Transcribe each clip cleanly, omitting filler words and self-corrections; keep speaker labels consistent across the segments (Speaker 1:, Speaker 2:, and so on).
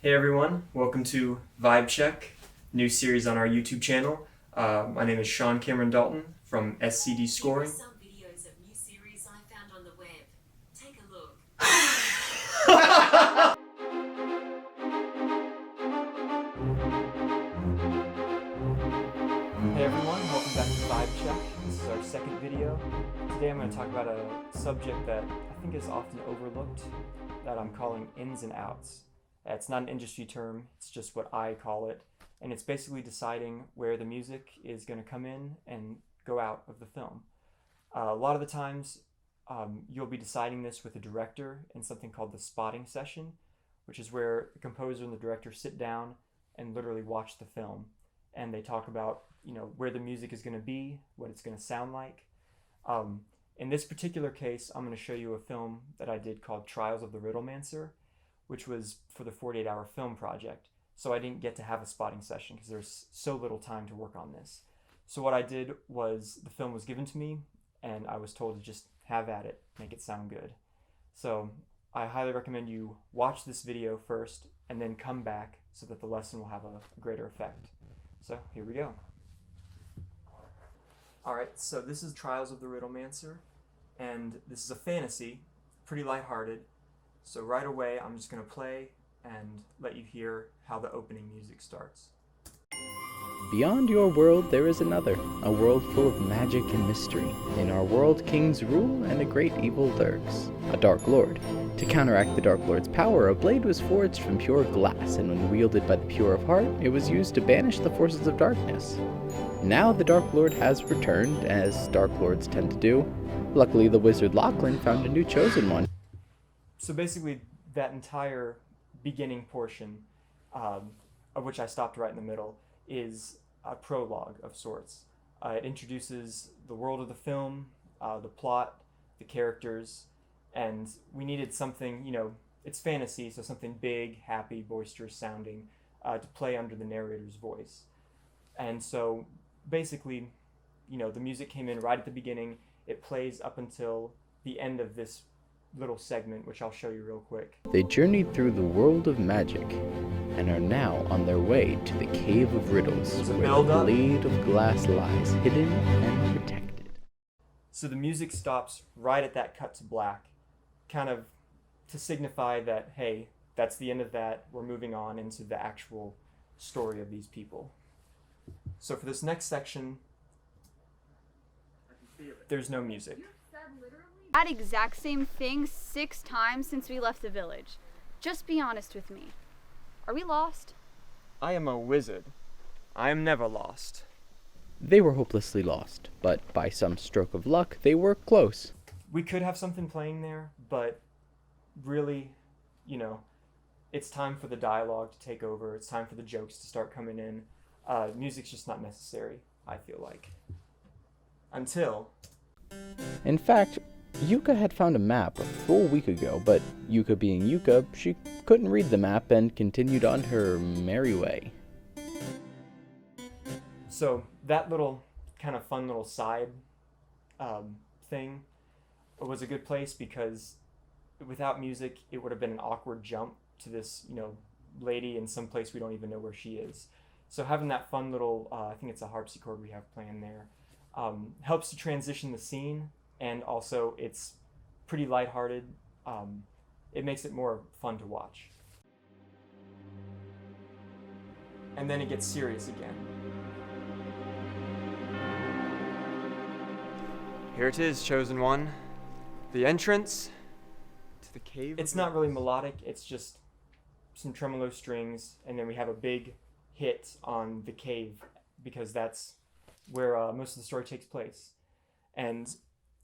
Speaker 1: Hey everyone, welcome to Vibe Check, new series on our YouTube channel. My name is Sean Cameron Dalton from SCD Scoring.
Speaker 2: Here are some videos of new series I found on the web. Take a look.
Speaker 1: Hey everyone, welcome back to Vibe Check. This is our second video. Today I'm going to talk about a subject that I think is often overlooked, that I'm calling ins and outs. It's not an industry term, it's just what I call it, and it's basically deciding where the music is going to come in and go out of the film. A lot of the times, you'll be deciding this with a director in something called the spotting session, which is where the composer and the director sit down and literally watch the film, and they talk about where the music is going to be, what it's going to sound like. In this particular case, I'm going to show you a film that I did called Trials of the Riddlemancer, which was for the 48-hour film project. So I didn't get to have a spotting session because there's so little time to work on this. So what I did was the film was given to me and I was told to just have at it, make it sound good. So I highly recommend you watch this video first and then come back so that the lesson will have a greater effect. So here we go. Alright, so this is Trials of the Riddlemancer, and this is a fantasy, pretty lighthearted. So right away, I'm just going to play and let you hear how the opening music starts.
Speaker 3: Beyond your world there is another, a world full of magic and mystery. In our world, kings rule and a great evil lurks, a Dark Lord. To counteract the Dark Lord's power, a blade was forged from pure glass, and when wielded by the pure of heart, it was used to banish the forces of darkness. Now the Dark Lord has returned, as Dark Lords tend to do. Luckily, the wizard Lachlan found a new chosen one.
Speaker 1: So basically, that entire beginning portion, of which I stopped right in the middle, is a prologue of sorts. It introduces the world of the film, the plot, the characters, and we needed something, it's fantasy, so something big, happy, boisterous sounding to play under the narrator's voice. And so basically, the music came in right at the beginning. It plays up until the end of this little segment, which I'll show you real quick.
Speaker 3: They journeyed through the world of magic and are now on their way to the Cave of Riddles, where the blade of glass lies hidden and protected.
Speaker 1: So the music stops right at that cut to black, kind of to signify that, hey, that's the end of that. We're moving on into the actual story of these people. So for this next section, there's no music.
Speaker 4: That exact same thing 6 times since we left the village. Just be honest with me. Are we lost?
Speaker 1: I am a wizard. I am never lost.
Speaker 3: They were hopelessly lost, but by some stroke of luck, they were close.
Speaker 1: We could have something playing there, but really, it's time for the dialogue to take over. It's time for the jokes to start coming in. Music's just not necessary, I feel like. Until...
Speaker 3: In fact, Yuka had found a map a full week ago, but Yuka being Yuka, she couldn't read the map and continued on her merry way.
Speaker 1: So that little kind of fun little side thing was a good place because without music, it would have been an awkward jump to this, lady in some place we don't even know where she is. So having that fun little, I think it's a harpsichord we have playing there, helps to transition the scene, and also it's pretty lighthearted. It makes it more fun to watch. And then it gets serious again. Here it is, chosen one. The entrance to the cave. It's not really melodic, it's just some tremolo strings, and then we have a big hit on the cave because that's where most of the story takes place. And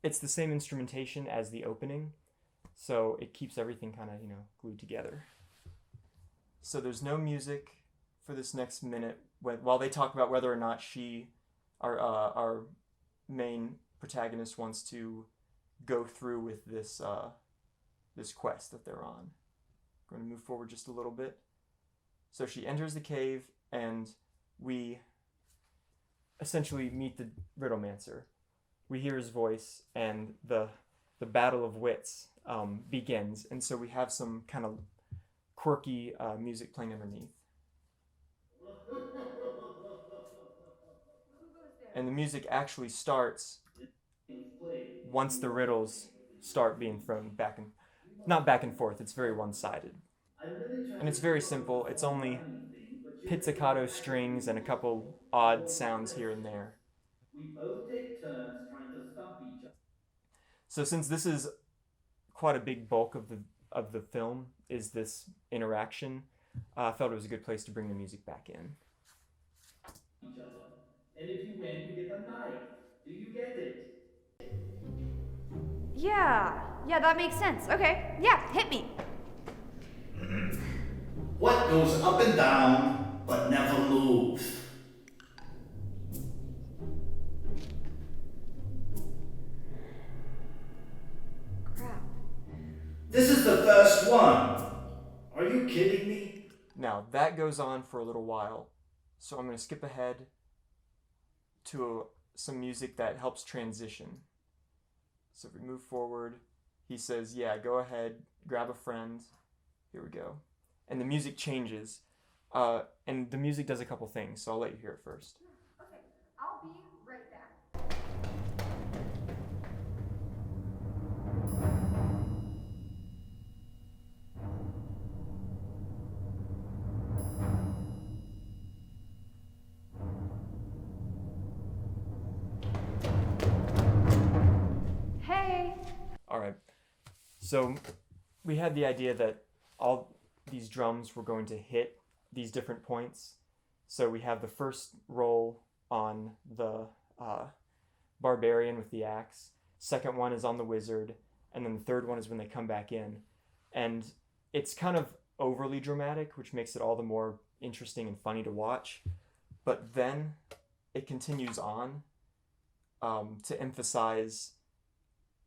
Speaker 1: it's the same instrumentation as the opening, so it keeps everything kind of, glued together. So there's no music for this next minute while they talk about whether or not our main protagonist wants to go through with this quest that they're on. I'm going to move forward just a little bit. So she enters the cave, and we essentially meet the Riddlemancer. We hear his voice, and the battle of wits begins. And so we have some kind of quirky music playing underneath. And the music actually starts once the riddles start being thrown not back and forth, it's very one-sided. And it's very simple, it's only pizzicato strings and a couple odd sounds here and there.
Speaker 5: We both take turns trying to stump each other.
Speaker 1: So since this is quite a big bulk of the film, is this interaction, I felt it was a good place to bring the music back in.
Speaker 5: And if you win, you get the knife. Do you get it?
Speaker 4: Yeah, that makes sense. Okay, yeah, hit me.
Speaker 6: What goes up and down but never moves?
Speaker 4: Crap.
Speaker 6: This is the first one. Are you kidding me?
Speaker 1: Now, that goes on for a little while, so I'm going to skip ahead to some music that helps transition. So if we move forward, he says, yeah, go ahead, grab a friend. Here we go. And the music changes. And the music does a couple things, so I'll let you hear it first.
Speaker 4: Okay, I'll be right back. Hey.
Speaker 1: All right. So we had the idea that all these drums were going to hit these different points. So we have the first roll on the barbarian with the axe. Second one is on the wizard. And then the third one is when they come back in. And it's kind of overly dramatic, which makes it all the more interesting and funny to watch. But then it continues on to emphasize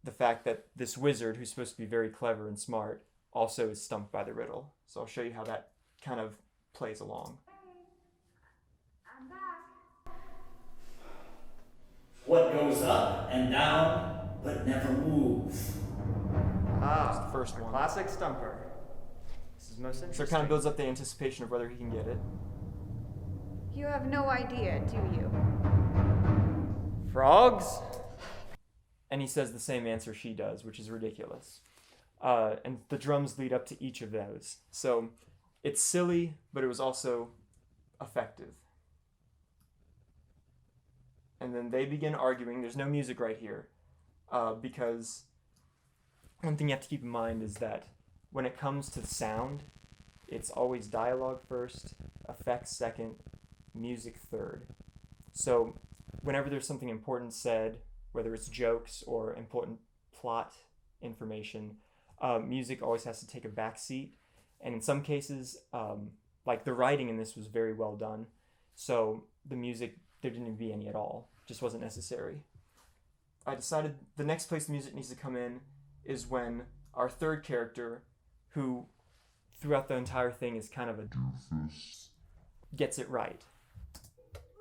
Speaker 1: the fact that this wizard, who's supposed to be very clever and smart, also is stumped by the riddle. So I'll show you how that kind of plays along.
Speaker 4: I'm back.
Speaker 6: What goes up and down but never moves?
Speaker 1: That's the first one.
Speaker 7: Classic stumper. This is most
Speaker 1: So
Speaker 7: interesting.
Speaker 1: it kind of builds up the anticipation of whether he can get it.
Speaker 4: You have no idea, do you?
Speaker 7: Frogs?
Speaker 1: And he says the same answer she does, which is ridiculous. And the drums lead up to each of those. So it's silly, but it was also effective. And then they begin arguing. There's no music right here, because one thing you have to keep in mind is that when it comes to sound, it's always dialogue first, effects second, music third. So whenever there's something important said, whether it's jokes or important plot information, music always has to take a back seat. And in some cases, like the writing in this was very well done. So the music, there didn't be any at all. Just wasn't necessary. I decided the next place the music needs to come in is when our third character, who throughout the entire thing is kind of a doofus, gets it right.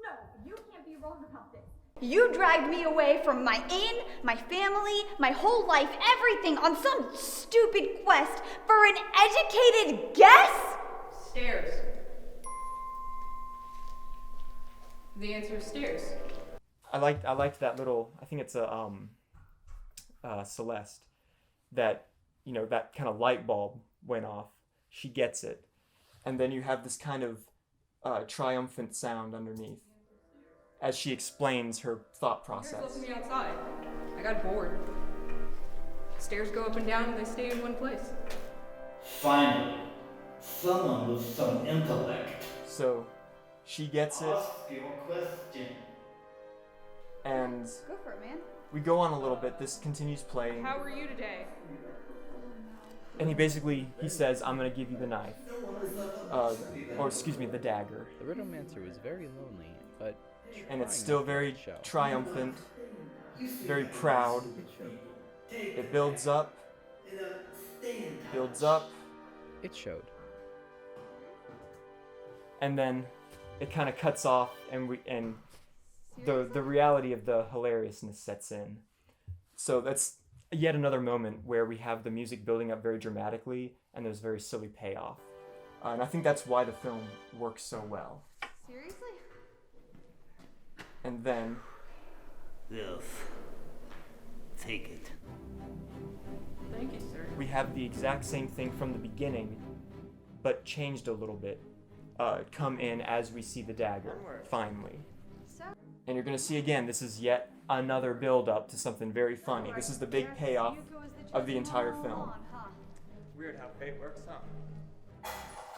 Speaker 4: No, you can't be wrong about this. You dragged me away from my inn, my family, my whole life, everything on some stupid quest for an educated guess?
Speaker 8: Stairs. The answer is stairs.
Speaker 1: I liked that little, I think it's a Celeste, that, you know, that kind of light bulb went off. She gets it. And then you have this kind of triumphant sound underneath as she explains her thought
Speaker 8: Stairs
Speaker 1: process.
Speaker 8: left me outside. I got bored. Stairs go up and down and they stay in one place.
Speaker 6: Finally, someone with some intellect.
Speaker 1: So she gets it,
Speaker 6: Ask your question.
Speaker 1: and
Speaker 4: Go for it, man.
Speaker 1: we go on a little bit. This continues playing,
Speaker 8: How are you today?
Speaker 1: and he says, I'm going to give you the knife. Or excuse me, the dagger.
Speaker 3: The Riddlemancer was very lonely, but
Speaker 1: And it's
Speaker 3: trying
Speaker 1: still
Speaker 3: not to
Speaker 1: very
Speaker 3: show.
Speaker 1: triumphant, very proud. It builds up, builds up,
Speaker 3: It showed.
Speaker 1: and then it kind of cuts off, and the reality of the hilariousness sets in. So that's yet another moment where we have the music building up very dramatically, and there's very silly payoff. And I think that's why the film works so well.
Speaker 4: Seriously?
Speaker 1: And then
Speaker 6: Yes. Take it.
Speaker 8: Thank you, sir.
Speaker 1: we have the exact same thing from the beginning, but changed a little bit. Come in as we see the dagger, finally. And you're gonna see again, this is yet another build-up to something very funny. This is the big payoff of the entire film.
Speaker 7: Weird how fate works, huh?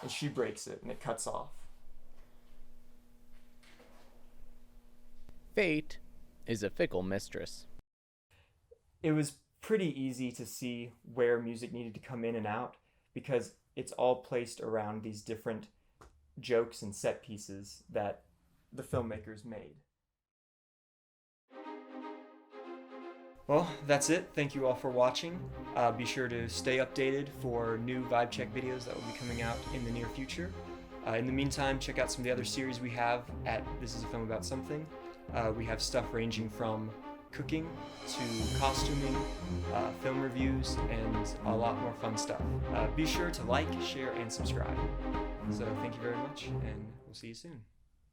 Speaker 1: And she breaks it, and it cuts off.
Speaker 3: Fate is a fickle mistress.
Speaker 1: It was pretty easy to see where music needed to come in and out, because it's all placed around these different jokes and set pieces that the filmmakers made. Well, that's it. Thank you all for watching. Be sure to stay updated for new Vibe Check videos that will be coming out in the near future. In the meantime, check out some of the other series we have at This Is a Film About Something. We have stuff ranging from cooking to costuming, film reviews, and a lot more fun stuff. Be sure to like, share, and subscribe. So thank you very much, and we'll see you soon.